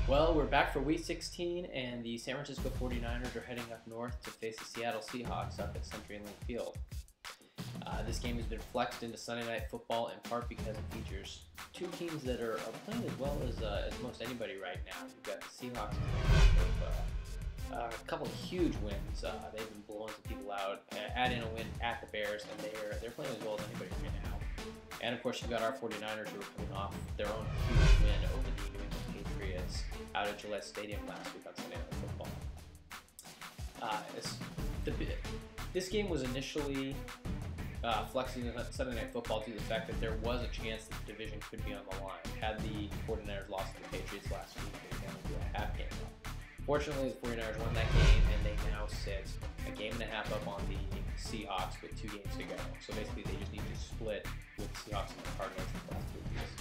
Well, we're back for Week 16, and the San Francisco 49ers are heading up north to face the Seattle Seahawks up at CenturyLink Field. This game has been flexed into Sunday Night Football in part because it features two teams that are playing as well as most anybody right now. You've got the Seahawks with a couple of huge wins. They've been blowing some people out. Add in a win at the Bears, and they're playing as well as anybody right now. And of course, you've got our 49ers who are coming off their own huge win over the New England Patriots out at Gillette Stadium last week on Sunday Night Football. This game was initially flexing on Sunday Night Football due to the fact that there was a chance that the division could be on the line. Had the 49ers lost to the Patriots last week, they were going to do a half game up. Fortunately, the 49ers won that game, and they now sit a game and a half up on the Seahawks with 2 games to go. So basically, they just need to split with the Seahawks and the Cardinals in the last 2 weeks.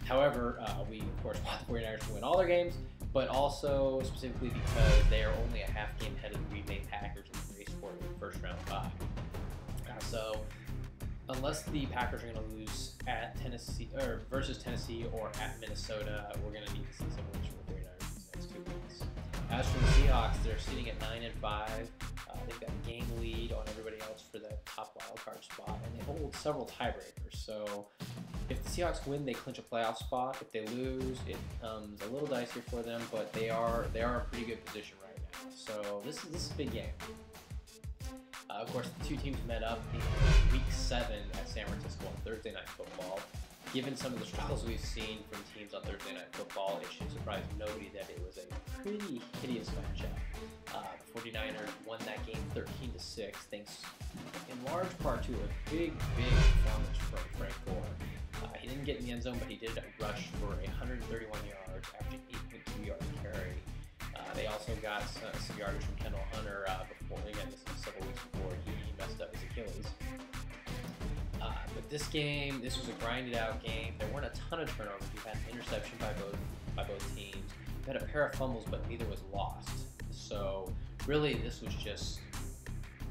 However, we, of course, want the 49ers to win all their games, but also specifically because they are only a half game ahead of the Green Bay Packers in the race for the first round bye. So, unless the Packers are going to lose at Tennessee or versus Tennessee or at Minnesota, we're going to need to see some wins from the 49ers these next 2 weeks. As for the Seahawks, they're sitting at 9-5. They've got a game lead on everybody else for that top wildcard spot, and they hold several tiebreakers. So, if the Seahawks win, they clinch a playoff spot. If they lose, it becomes a little dicier for them, but they are in a pretty good position right now. So this is a big game. Of course, the two teams met up in Week 7 at San Francisco on Thursday Night Football. Given some of the struggles we've seen from teams on Thursday Night Football, it should surprise nobody that it was a pretty hideous matchup. The 49ers won that game 13-6, thanks in large part to a big performance from Frank Gore. He didn't get in the end zone, but he did rush for 131 yards, averaging 8.2 yards a carry. They also got some yardage from Kendall Hunter before, again, this was several weeks before he messed up his Achilles. But this was a grinded out game. There weren't a ton of turnovers. You had an interception by both teams. You had a pair of fumbles, but neither was lost. So really, this was just,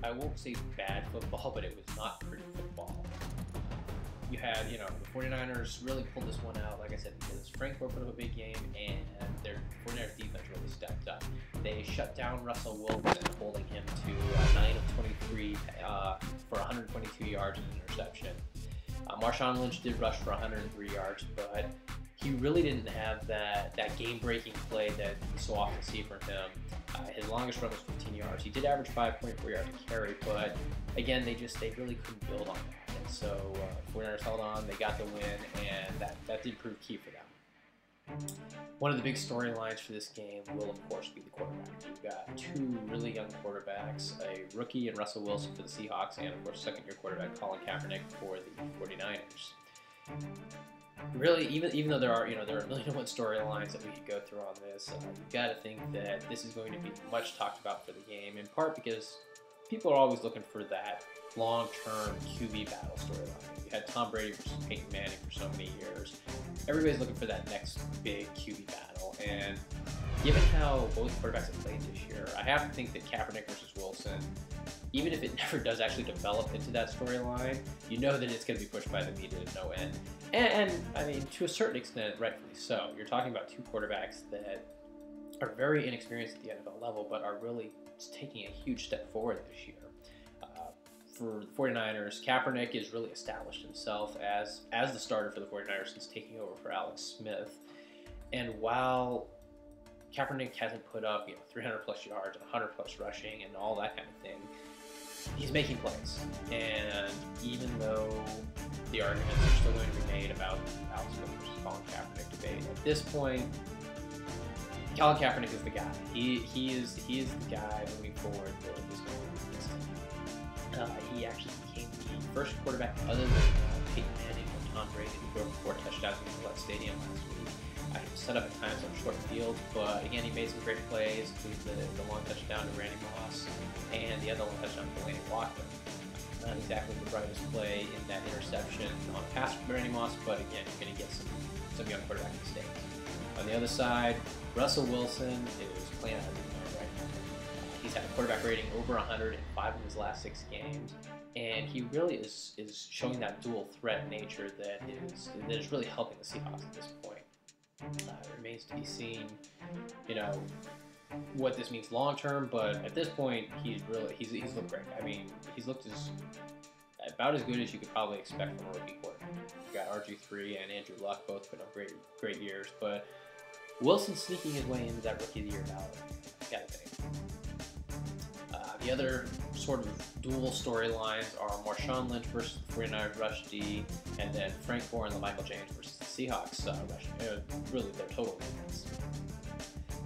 I won't say bad football, but it was not pretty football. You had, the 49ers really pulled this one out, like I said, because Frank Gore put up a big game, and their 49ers defense really stepped up. They shut down Russell Wilson, holding him to 9 of 23 for 122 yards and an interception. Marshawn Lynch did rush for 103 yards, but he really didn't have that game-breaking play that we so often see from him. His longest run was 15 yards. He did average 5.4 yards a carry, but again, they really couldn't build on that. And so 49ers held on, they got the win, and that did prove key for them. One of the big storylines for this game will, of course, be the quarterback. You've got 2 really young quarterbacks, a rookie in Russell Wilson for the Seahawks, and of course, second-year quarterback Colin Kaepernick for the 49ers. Really, even though there are a million and one storylines that we could go through on this, you've got to think that this is going to be much talked about for the game, in part because people are always looking for that long-term QB battle storyline. You had Tom Brady versus Peyton Manning for so many years. Everybody's looking for that next big QB battle, and given how both quarterbacks have played this year, I have to think that Kaepernick versus Wilson, even if it never does actually develop into that storyline, you know that it's going to be pushed by the media to no end. And I mean, to a certain extent, rightfully so. You're talking about 2 quarterbacks that are very inexperienced at the NFL level, but are really taking a huge step forward this year. For the 49ers, Kaepernick has really established himself as the starter for the 49ers since taking over for Alex Smith. And while Kaepernick hasn't put up 300 plus yards, 100 plus rushing, and all that kind of thing, he's making plays. And even though the arguments are still going to be made about Alex Smith versus Colin Kaepernick debate, at this point, Colin Kaepernick is the guy. He is the guy moving forward that is going to be this team. He actually became the first quarterback other than Peyton Manning or Tom Brady to throw 4 touchdowns in Gillette Stadium last week. He was set up at times on short field, but again, he made some great plays, including the long touchdown to Randy Moss and the other long touchdown to Delaney Walker. Not exactly the brightest play in that interception on a pass from Randy Moss, but again, you're going to get some young quarterback mistakes. On the other side, Russell Wilson is playing out of his mind right now. He's had a quarterback rating over 100 in 5 of his last 6 games, and he really is showing that dual threat nature that is really helping the Seahawks at this point. It remains to be seen, you know, what this means long term. But at this point, he's looked great. I mean, he's looked about as good as you could probably expect from a rookie quarterback. You got RG3 and Andrew Luck both put up great years, but Wilson sneaking his way into that Rookie of the Year ballot. Gotta think. The other sort of dual storylines are Marshawn Lynch versus the 49ers rush D, and then Frank Gore and Michael James versus the Seahawks rush. Really, their total defense.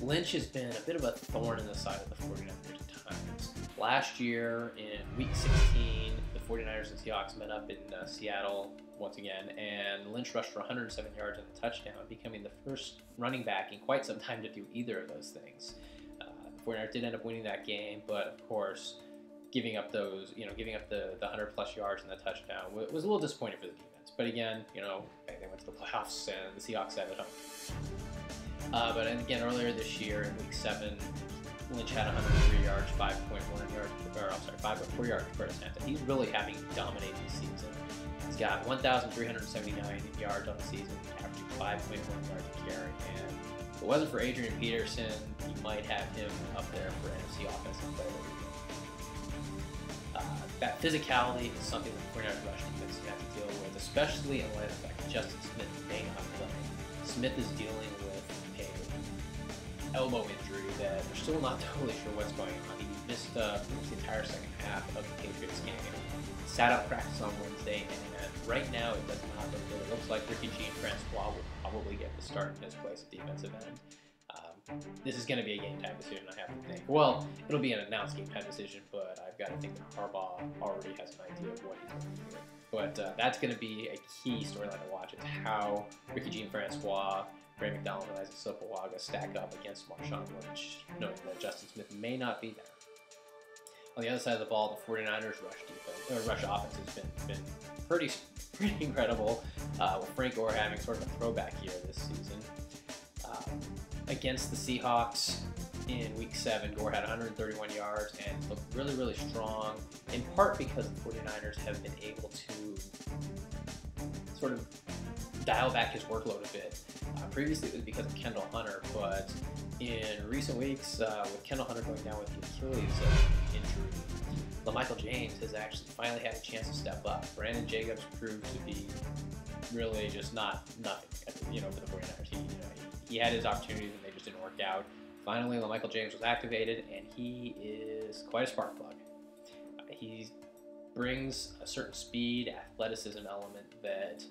Lynch has been a bit of a thorn in the side of the 49ers at times. Last year in Week 16, the 49ers and Seahawks met up in Seattle once again, and Lynch rushed for 107 yards and a touchdown, becoming the first running back in quite some time to do either of those things. The 49ers did end up winning that game, but of course, giving up the 100 plus yards and the touchdown was a little disappointing for the defense. But again, they went to the playoffs and the Seahawks had it home. But again, earlier this year in Week 7, Lynch had 103 yards, 5.4 yards per attempt. He's really having a dominating season. He's got 1,379 yards on the season, averaging 5.1 yards a carry. And if it wasn't for Adrian Peterson, you might have him up there for NFC Offensive Player of the Year. That physicality is something that 49ers rush defense have to deal with, especially in light of the fact that Justin Smith may not play. Smith is dealing with a elbow injury that they're still not totally sure what's going on. He missed the entire second half of the Patriots game. Sat out practice on Wednesday, and right now it does not look good. It looks like Ricky Francois will probably get the start in his place at defensive end. This is going to be a game-time decision, I have to think. Well, it'll be an announced game-time decision, but I've got to think that Harbaugh already has an idea of what he's going to do. But that's going to be a key storyline to watch. It's how Ricky Francois, Ray McDonald, and Isaac Sopoaga stack up against Marshawn Lynch, knowing that Justin Smith may not be there. On the other side of the ball, the 49ers rush offense has been pretty incredible, with Frank Gore having sort of a throwback year this season. Against the Seahawks in Week 7, Gore had 131 yards and looked really, really strong, in part because the 49ers have been able to sort of dial back his workload a bit. Previously it was because of Kendall Hunter, but in recent weeks, with Kendall Hunter going down with the Achilles injury, LaMichael James has actually finally had a chance to step up. Brandon Jacobs proved to be really just nothing, for the 49ers. He had his opportunities and they just didn't work out. Finally, LaMichael James was activated, and he is quite a spark plug. He brings a certain speed, athleticism element that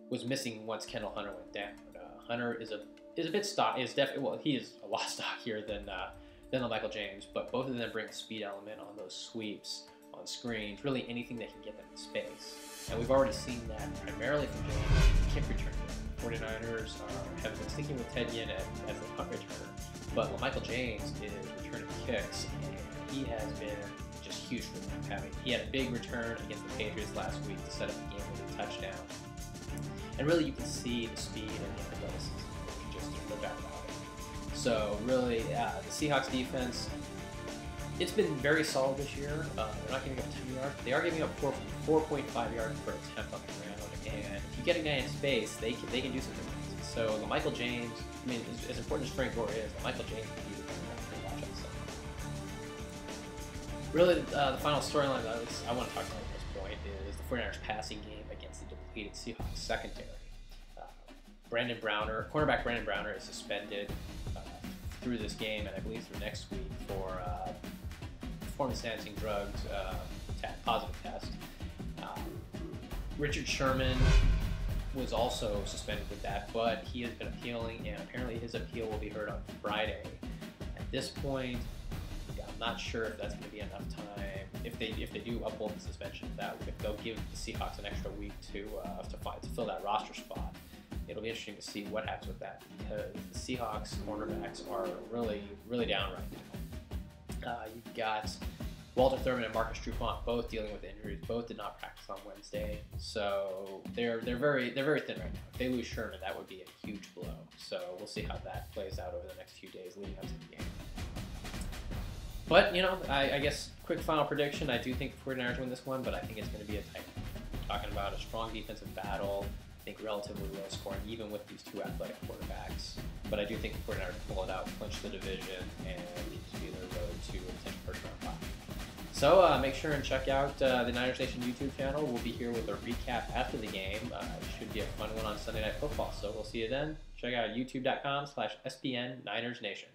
was missing once Kendall Hunter went down. Hunter is a bit stock. He is a lot stockier than LaMichael James, but both of them bring a speed element on those sweeps, on screens, really anything that can get them in space. And we've already seen that primarily from James. Kick return. 49ers have been sticking with Ted Ginn as the punt returner, but LaMichael James is returning kicks, and he has been just huge for them. He had a big return against the Patriots last week to set up a game-winning touchdown. And really, you can see the speed and the athleticism. Just no doubt about it. So really, the Seahawks defense, it's been very solid this year. They're not giving up 10 yards. They are giving up 4.5 yards per attempt on the ground. And if you get a guy in space, they can do something. So LaMichael James, as important as Frank Gore is, LaMichael James can be the running back to watch outside. Really, the final storyline that I want to talk about at this point is the 49ers passing game against the depleted Seahawks secondary. Cornerback Brandon Browner is suspended through this game, and I believe through next week for performance-enhancing drugs positive test. Richard Sherman was also suspended with that, but he has been appealing, and apparently his appeal will be heard on Friday. At this point, I'm not sure if that's going to be enough time. If they do uphold the suspension, if they'll give the Seahawks an extra week to fill that roster spot. It'll be interesting to see what happens with that, because the Seahawks cornerbacks are really, really down right now. You've got Walter Thurman and Marcus Trufant both dealing with injuries. Both did not practice on Wednesday, so they're very thin right now. If they lose Sherman, that would be a huge blow. So we'll see how that plays out over the next few days leading up to the game. But I guess quick final prediction. I do think the 49ers win this one, but I think it's going to be a tight one. We're talking about a strong defensive battle. I think, relatively low scoring, even with these two athletic quarterbacks. But I do think the 49ers pull it out, clinch the division, and be their road to a potential first-round bye. So make sure and check out the Niners Nation YouTube channel. We'll be here with a recap after the game. It should be a fun one on Sunday Night Football. So we'll see you then. Check out youtube.com/SBN Niners Nation.